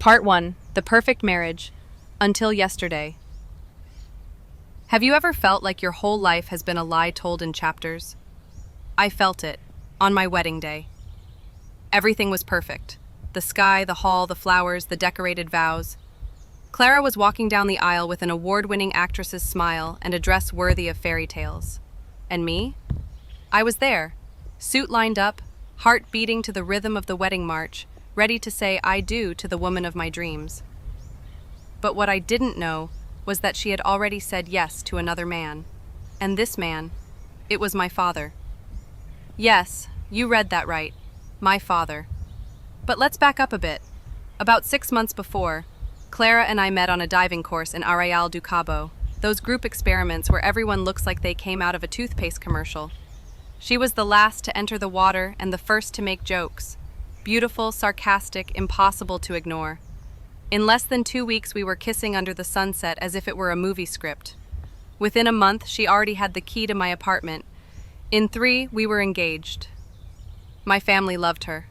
Part 1. The Perfect Marriage. Until yesterday. Have you ever felt like your whole life has been a lie told in chapters? I felt it, on my wedding day. Everything was perfect. The sky, the hall, the flowers, the decorated vows. Clara was walking down the aisle with an award-winning actress's smile and a dress worthy of fairy tales. And me? I was there, suit lined up, heart beating to the rhythm of the wedding march, ready to say I do to the woman of my dreams. But what I didn't know was that she had already said yes to another man. And this man, it was my father. Yes, you read that right. My father. But let's back up a bit. About 6 months before, Clara and I met on a diving course in Arrayal do Cabo, those group experiments where everyone looks like they came out of a toothpaste commercial. She was the last to enter the water and the first to make jokes. Beautiful, sarcastic, impossible to ignore. In less than 2 weeks, we were kissing under the sunset as if it were a movie script. Within a month, she already had the key to my apartment. In 3, we were engaged. My family loved her.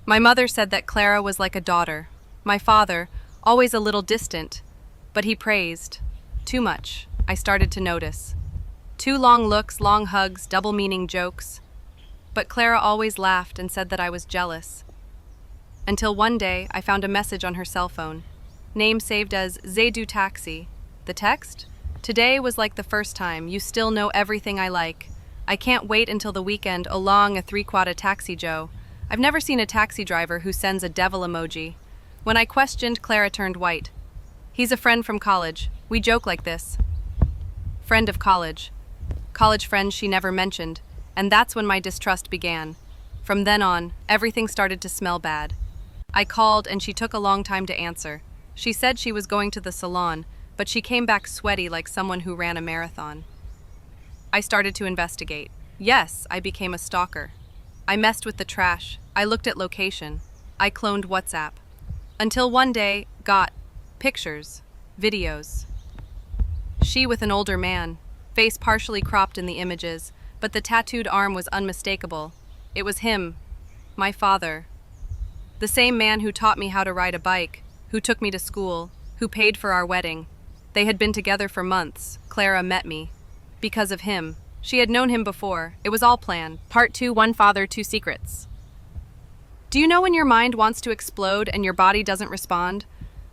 My mother said that Clara was like a daughter. My father, always a little distant, but he praised. Too much, I started to notice. 2 long looks, long hugs, double-meaning jokes. But Clara always laughed and said that I was jealous. Until one day, I found a message on her cell phone. Name saved as Zaidu Taxi. The text? Today was like the first time. You still know everything I like. I can't wait until the weekend along a 3-quad taxi Joe. I've never seen a taxi driver who sends a devil emoji. When I questioned, Clara turned white. He's a friend from college. We joke like this. Friend of college. College friends she never mentioned. And that's when my distrust began. From then on, everything started to smell bad. I called and she took a long time to answer. She said she was going to the salon, but she came back sweaty like someone who ran a marathon. I started to investigate. Yes, I became a stalker. I messed with the trash. I looked at location. I cloned WhatsApp. Until one day, got pictures, videos. She with an older man, face partially cropped in the images, but the tattooed arm was unmistakable. It was him, my father. The same man who taught me how to ride a bike, who took me to school, who paid for our wedding. They had been together for months. Clara met me. Because of him. She had known him before. It was all planned. Part 2, One Father, Two Secrets. Do you know when your mind wants to explode and your body doesn't respond?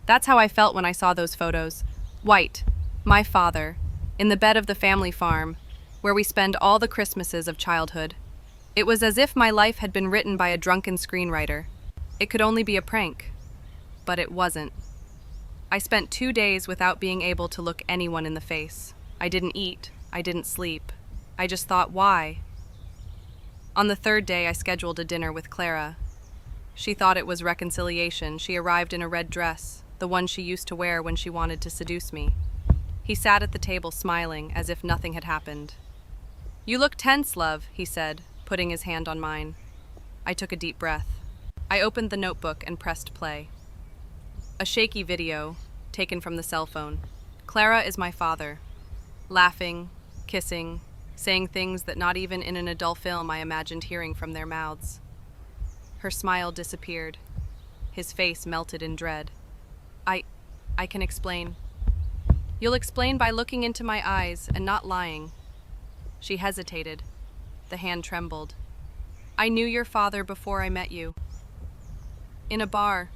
That's how I felt when I saw those photos. White, my father, in the bed of the family farm, where we spend all the Christmases of childhood. It was as if my life had been written by a drunken screenwriter. It could only be a prank. But it wasn't. I spent 2 days without being able to look anyone in the face. I didn't eat. I didn't sleep. I just thought, why? On the 3rd day, I scheduled a dinner with Clara. She thought it was reconciliation. She arrived in a red dress, the one she used to wear when she wanted to seduce me. He sat at the table smiling, as if nothing had happened. You look tense, love, he said, putting his hand on mine. I took a deep breath. I opened the notebook and pressed play. A shaky video, taken from the cell phone. Clara is my father. Laughing, kissing, saying things that not even in an adult film I imagined hearing from their mouths. Her smile disappeared. His face melted in dread. I can explain. You'll explain by looking into my eyes and not lying. She hesitated. The hand trembled. I knew your father before I met you. In a bar,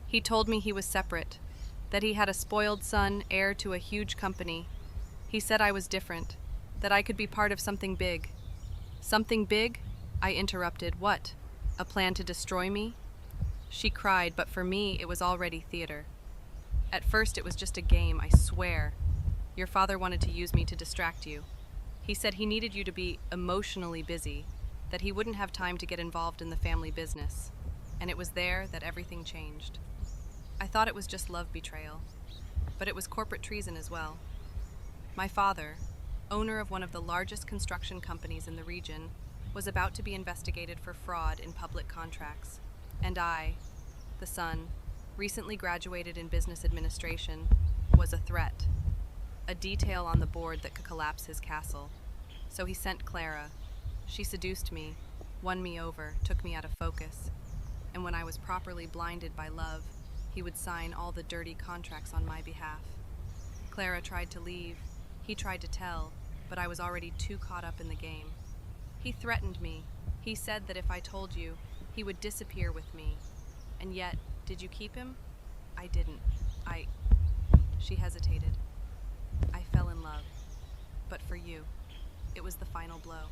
he told me he was separate, that he had a spoiled son, heir to a huge company. He said I was different, that I could be part of something big. Something big? I interrupted. What? A plan to destroy me? She cried, but for me, it was already theater. At first, it was just a game, I swear. Your father wanted to use me to distract you. He said he needed you to be emotionally busy, that he wouldn't have time to get involved in the family business. And it was there that everything changed. I thought it was just love betrayal, but it was corporate treason as well. My father, owner of one of the largest construction companies in the region, was about to be investigated for fraud in public contracts. And I, the son, recently graduated in business administration, was a threat. A detail on the board that could collapse his castle. So he sent Clara. She seduced me, won me over, took me out of focus. And when I was properly blinded by love, he would sign all the dirty contracts on my behalf. Clara tried to leave. He tried to tell, but I was already too caught up in the game. He threatened me. He said that if I told you, he would disappear with me. And yet, did you keep him? I didn't. She hesitated. I fell in love. But for you, it was the final blow.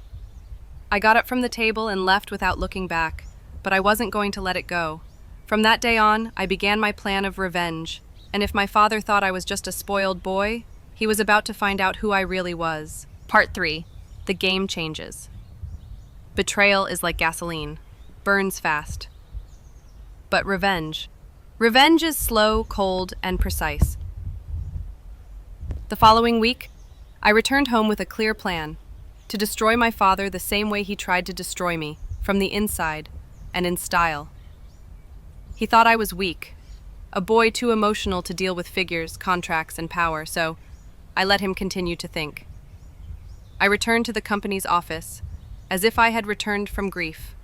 I got up from the table and left without looking back, but I wasn't going to let it go. From that day on, I began my plan of revenge, and if my father thought I was just a spoiled boy, he was about to find out who I really was. Part 3. The game changes. Betrayal is like gasoline. Burns fast. But revenge. Revenge is slow, cold, and precise. The following week, I returned home with a clear plan: to destroy my father the same way he tried to destroy me, from the inside, and in style. He thought I was weak, a boy too emotional to deal with figures, contracts, and power, so I let him continue to think. I returned to the company's office, as if I had returned from grief.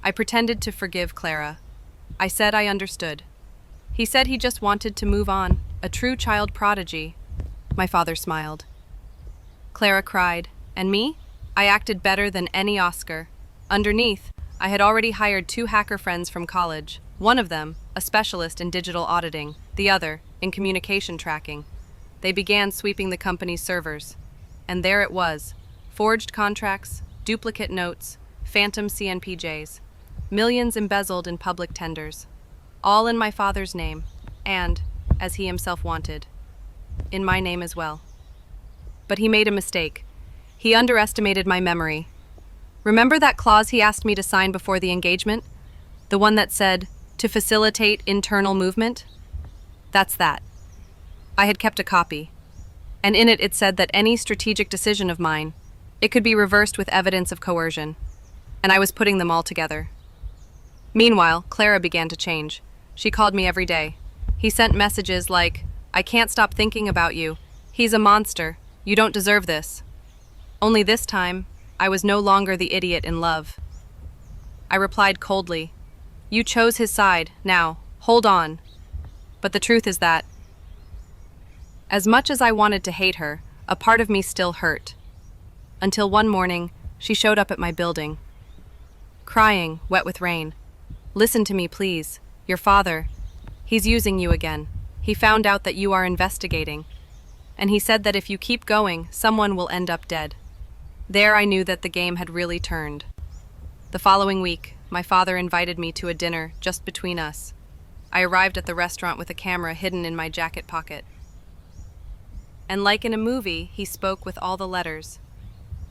I pretended to forgive Clara. I said I understood. He said he just wanted to move on, a true child prodigy. My father smiled. Clara cried, and me? I acted better than any Oscar. Underneath, I had already hired 2 hacker friends from college. One of them, a specialist in digital auditing, the other, in communication tracking. They began sweeping the company's servers. And there it was, forged contracts, duplicate notes, phantom CNPJs, millions embezzled in public tenders. All in my father's name, and, as he himself wanted, in my name as well. But he made a mistake. He underestimated my memory. Remember that clause he asked me to sign before the engagement? The one that said, to facilitate internal movement? That's that. I had kept a copy, and in it said that any strategic decision of mine, it could be reversed with evidence of coercion, and I was putting them all together. Meanwhile, Clara began to change. She called me every day. He sent messages like, I can't stop thinking about you. He's a monster. You don't deserve this. Only this time, I was no longer the idiot in love. I replied coldly, you chose his side. Now, hold on. But the truth is that, as much as I wanted to hate her, a part of me still hurt. Until one morning, she showed up at my building. Crying, wet with rain. Listen to me, please. Your father, he's using you again. He found out that you are investigating. And he said that if you keep going, someone will end up dead. There I knew that the game had really turned. The following week, my father invited me to a dinner just between us. I arrived at the restaurant with a camera hidden in my jacket pocket. And like in a movie, he spoke with all the letters.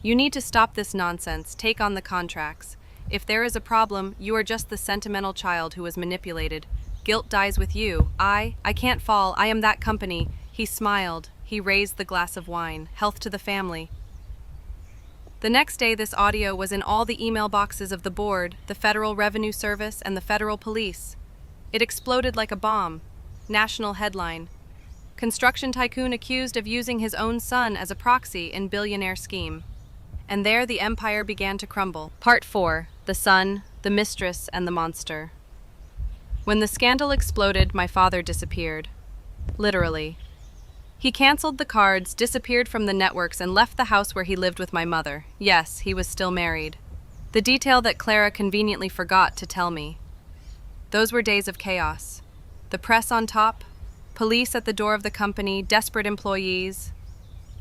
You need to stop this nonsense, take on the contracts. If there is a problem, you are just the sentimental child who was manipulated. Guilt dies with you. I can't fall, I am that company. He smiled. He raised the glass of wine. Health to the family. The next day, this audio was in all the email boxes of the board, the Federal Revenue Service, and the Federal Police. It exploded like a bomb. National headline. Construction tycoon accused of using his own son as a proxy in billionaire scheme. And there the empire began to crumble. Part 4. The son, the mistress, and the monster. When the scandal exploded, my father disappeared. Literally. He canceled the cards, disappeared from the networks, and left the house where he lived with my mother. Yes, he was still married. The detail that Clara conveniently forgot to tell me. Those were days of chaos. The press on top, police at the door of the company, desperate employees.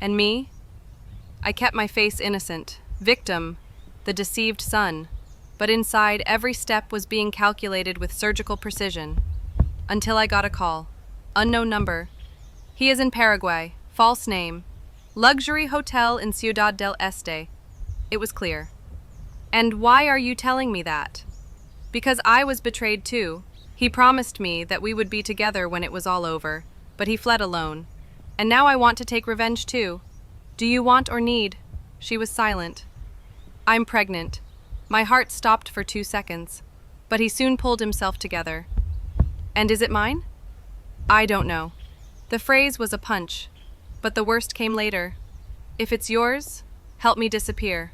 And me? I kept my face innocent. Victim, the deceived son. But inside, every step was being calculated with surgical precision. Until I got a call. Unknown number. He is in Paraguay. False name. Luxury hotel in Ciudad del Este. It was clear. And why are you telling me that? Because I was betrayed too. He promised me that we would be together when it was all over, but he fled alone. And now I want to take revenge too. Do you want or need? She was silent. I'm pregnant. My heart stopped for 2 seconds, but he soon pulled himself together. And is it mine? I don't know. The phrase was a punch, but the worst came later. If it's yours, help me disappear.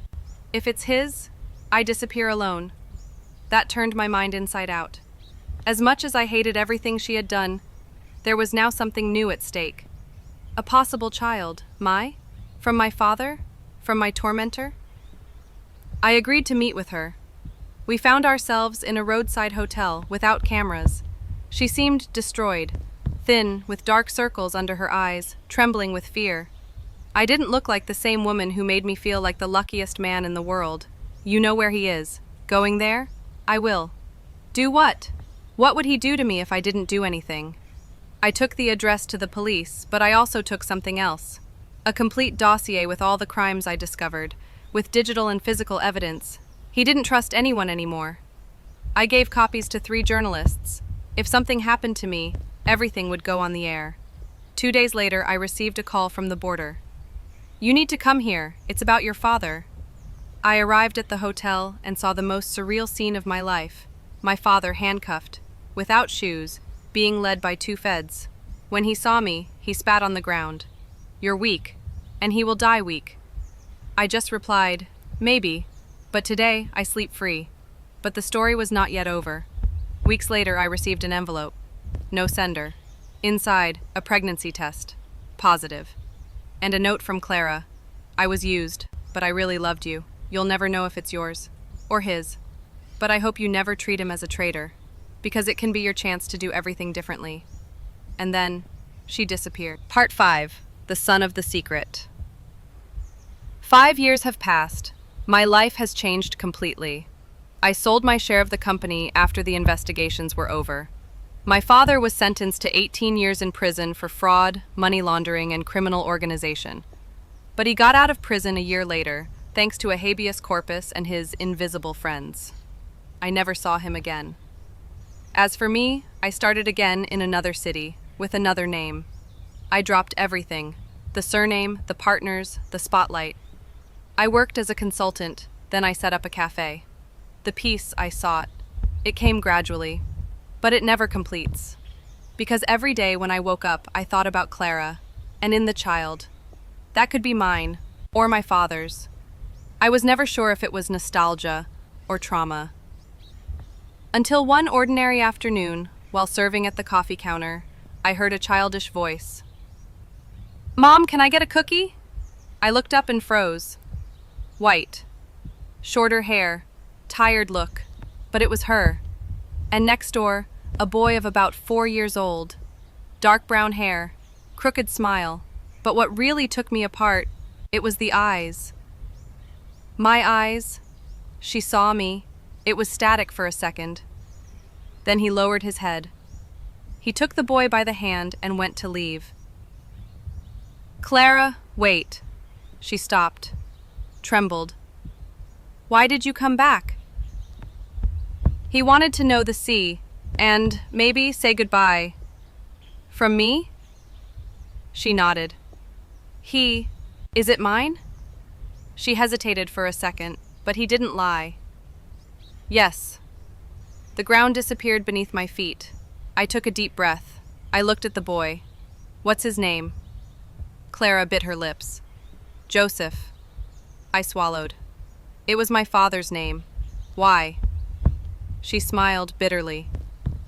If it's his, I disappear alone. That turned my mind inside out. As much as I hated everything she had done, there was now something new at stake. A possible child, from my father, from my tormentor. I agreed to meet with her. We found ourselves in a roadside hotel without cameras. She seemed destroyed, thin, with dark circles under her eyes, trembling with fear. I didn't look like the same woman who made me feel like the luckiest man in the world. You know where he is. Going there? I will. Do what? What would he do to me if I didn't do anything? I took the address to the police, but I also took something else. A complete dossier with all the crimes I discovered, with digital and physical evidence. He didn't trust anyone anymore. I gave copies to 3 journalists. If something happened to me, everything would go on the air. 2 days later, I received a call from the border. You need to come here. It's about your father. I arrived at the hotel and saw the most surreal scene of my life. My father handcuffed, without shoes, being led by 2 feds. When he saw me, he spat on the ground. You're weak, and he will die weak. I just replied, maybe, but today I sleep free. But the story was not yet over. Weeks later, I received an envelope. No sender. Inside, a pregnancy test. Positive. And a note from Clara. I was used, but I really loved you. You'll never know if it's yours. Or his. But I hope you never treat him as a traitor, because it can be your chance to do everything differently. And then, she disappeared. Part 5. The Son of the Secret. 5 years have passed. My life has changed completely. I sold my share of the company after the investigations were over. My father was sentenced to 18 years in prison for fraud, money laundering, and criminal organization. But he got out of prison a year later, thanks to a habeas corpus and his invisible friends. I never saw him again. As for me, I started again in another city, with another name. I dropped everything: the surname, the partners, the spotlight. I worked as a consultant, then I set up a cafe. The peace I sought. It came gradually. But it never completes. Because every day when I woke up, I thought about Clara, and in the child. That could be mine, or my father's. I was never sure if it was nostalgia or trauma. Until one ordinary afternoon, while serving at the coffee counter, I heard a childish voice. Mom, can I get a cookie? I looked up and froze. White. Shorter hair, tired look, but it was her. And next door, a boy of about 4 years old. Dark brown hair, crooked smile. But what really took me apart, it was the eyes. My eyes. She saw me. It was static for a second. Then he lowered his head. He took the boy by the hand and went to leave. Clara, wait. She stopped, trembled. Why did you come back? He wanted to know the sea, and maybe say goodbye. From me? She nodded. Is it mine? She hesitated for a second, but he didn't lie. Yes. The ground disappeared beneath my feet. I took a deep breath. I looked at the boy. What's his name? Clara bit her lips. Joseph. I swallowed. It was my father's name. Why? She smiled bitterly.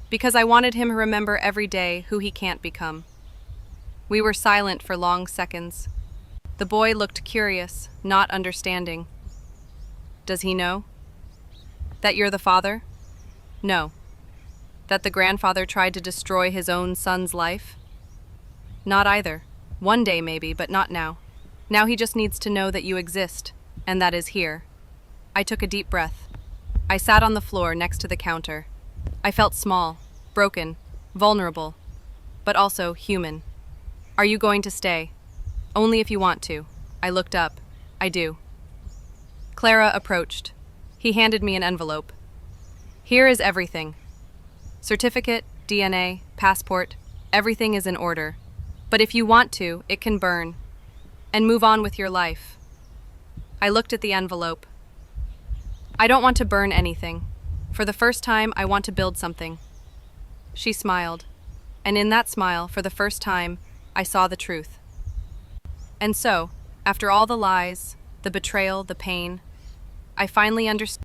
Because I wanted him to remember every day who he can't become. We were silent for long seconds. The boy looked curious, not understanding. Does he know? That you're the father? No. That the grandfather tried to destroy his own son's life? Not either. One day maybe, but not now. Now he just needs to know that you exist, and that is here. I took a deep breath. I sat on the floor next to the counter. I felt small, broken, vulnerable, but also human. Are you going to stay? Only if you want to. I looked up. I do. Clara approached. He handed me an envelope. Here is everything. Certificate, DNA, passport, everything is in order. But if you want to, it can burn. And move on with your life. I looked at the envelope. I don't want to burn anything. For the first time, I want to build something. She smiled. And in that smile, for the first time, I saw the truth. And so, after all the lies, the betrayal, the pain, I finally understood.